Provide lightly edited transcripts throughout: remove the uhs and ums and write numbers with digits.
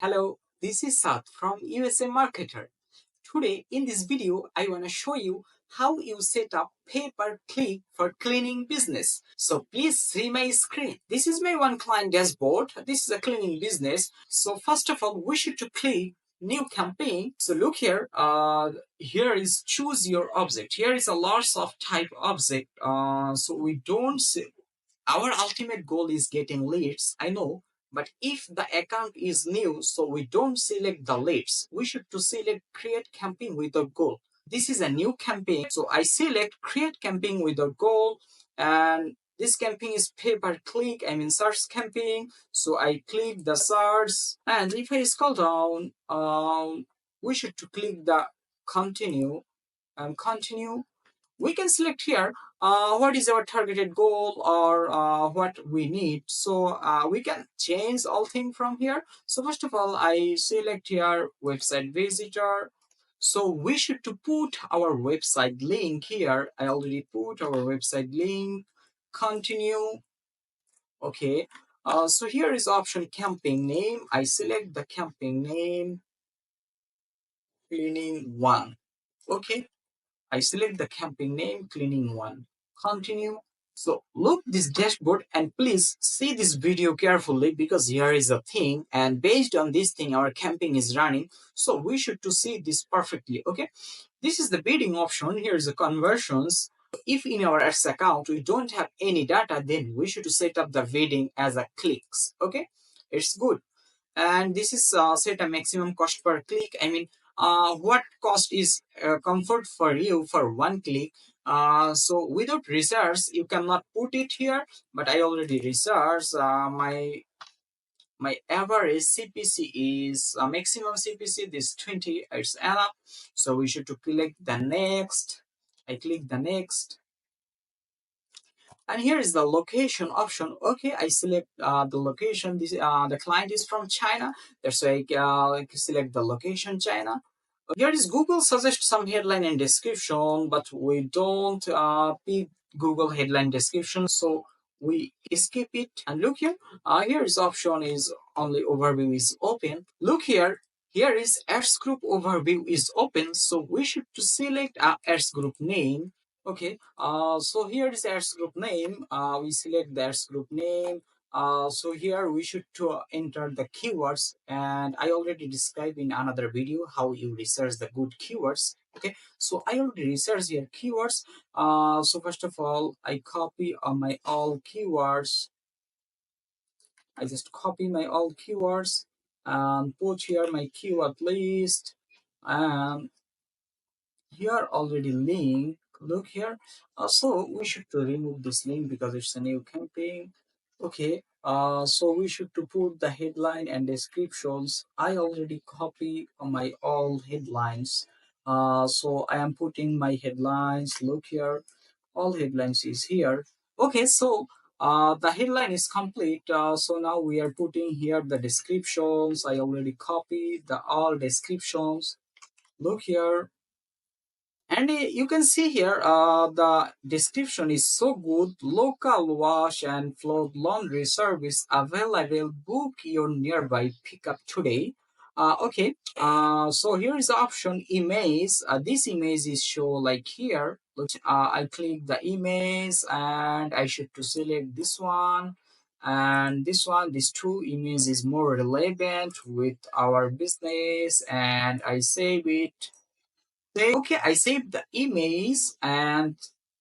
Hello, this is Sat from USA Marketer. Today in this video, I want to show you how you set up pay-per-click for cleaning business. So please see my screen. This is my one client dashboard. This is a cleaning business. So first of all, we should to click new campaign. So look here, here is choose your object. Here is a lots of type object. So we don't see, our ultimate goal is getting leads, I know, but if the account is new, so we don't select the leads, we should to select create campaign with a goal. This is a new campaign, so I select create campaign with a goal, and this campaign is pay per click, I mean search campaign. So I click the search, and if I scroll down, we should to click the continue and continue. We can select here what is our targeted goal or what we need. So we can change all things from here. So first of all, I select here website visitor. So we should to put our website link here. I already put our website link. Continue. Okay. So here is option campaign name. I select the campaign name, cleaning one. Okay. I select the campaign name, cleaning one. Continue. So look this dashboard and please see this video carefully, because here is a thing, and based on this thing our campaign is running. So we should to see this perfectly. Okay. This is the bidding option. Here is the conversions. If in our ads account we don't have any data, then we should to set up the bidding as a clicks. Okay. It's good. And this is set a maximum cost per click. I mean, what cost is comfort for you for one click. So without research you cannot put it here, but I already researched. My average CPC is maximum CPC this 20, it's enough. So we should to click the next. I click the next, and here is the location option. Okay, I select the location. This the client is from China, that's why I select the location China. Here is Google suggest some headline and description, but we don't pick Google headline description, so we skip it. And look here, here is option is only overview is open. Look here, here is ads group overview is open, so we should to select ads group name. Okay, so here is ads group name. We select the ads group name. So here we should to enter the keywords, and I already described in another video how you research the good keywords. Okay, so I already researched here keywords. So first of all, I copy my all keywords. I just copy my all keywords and put here my keyword list, and here already link. Look here. So we should to remove this link because it's a new campaign. Okay. So we should to put the headline and descriptions. I already copy my all headlines. So I am putting my headlines. Look here, all headlines is here. Okay. So the headline is complete. So now we are putting here the descriptions. I already copied the all descriptions. Look here. And you can see here the description is so good. Local wash and float laundry service available. Book your nearby pickup today. Okay, so here is the option image. This image is show like here. Look, I click the image and I should to select this one and this one. These two images is more relevant with our business, and I save it. Okay, I saved the image, and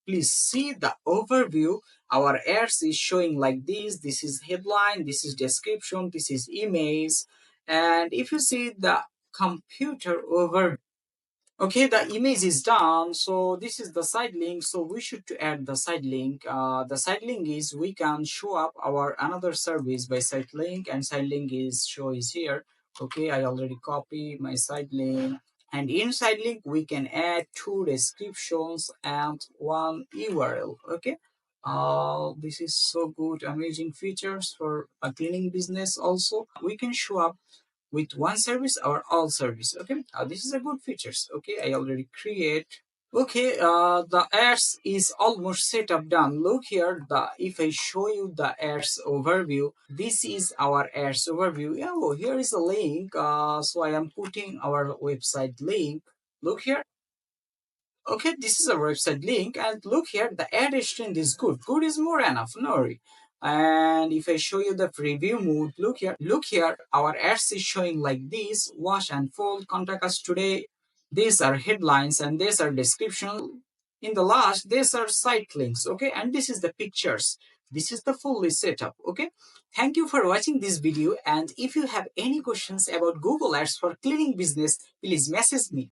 please see the overview. Our ads is showing like this. This is headline, this is description, this is image. And if you see the computer over, okay, the image is done. So this is the side link. So we should to add the side link. The side link is we can show up our another service by side link, and side link is show is here. Okay, I already copy my side link, and inside link we can add two descriptions and one URL. Okay, this is so good, amazing features for a cleaning business. Also we can show up with one service or all service. Okay, this is a good features. Okay, I already create Okay, the ads is almost set up done. Look here, the if I show you the ads overview, this is our ads overview. Yeah, oh, here is a link. So I am putting our website link. Look here. Okay, this is a website link, and look here, the ad strength is good. Good is more enough, no worry. And if I show you the preview mode, look here, our ads is showing like this: wash and fold, contact us today. These are headlines and these are description. In the last, these are site links, okay? And this is the pictures. This is the fully setup, okay? Thank you for watching this video. And if you have any questions about Google Ads for cleaning business, please message me.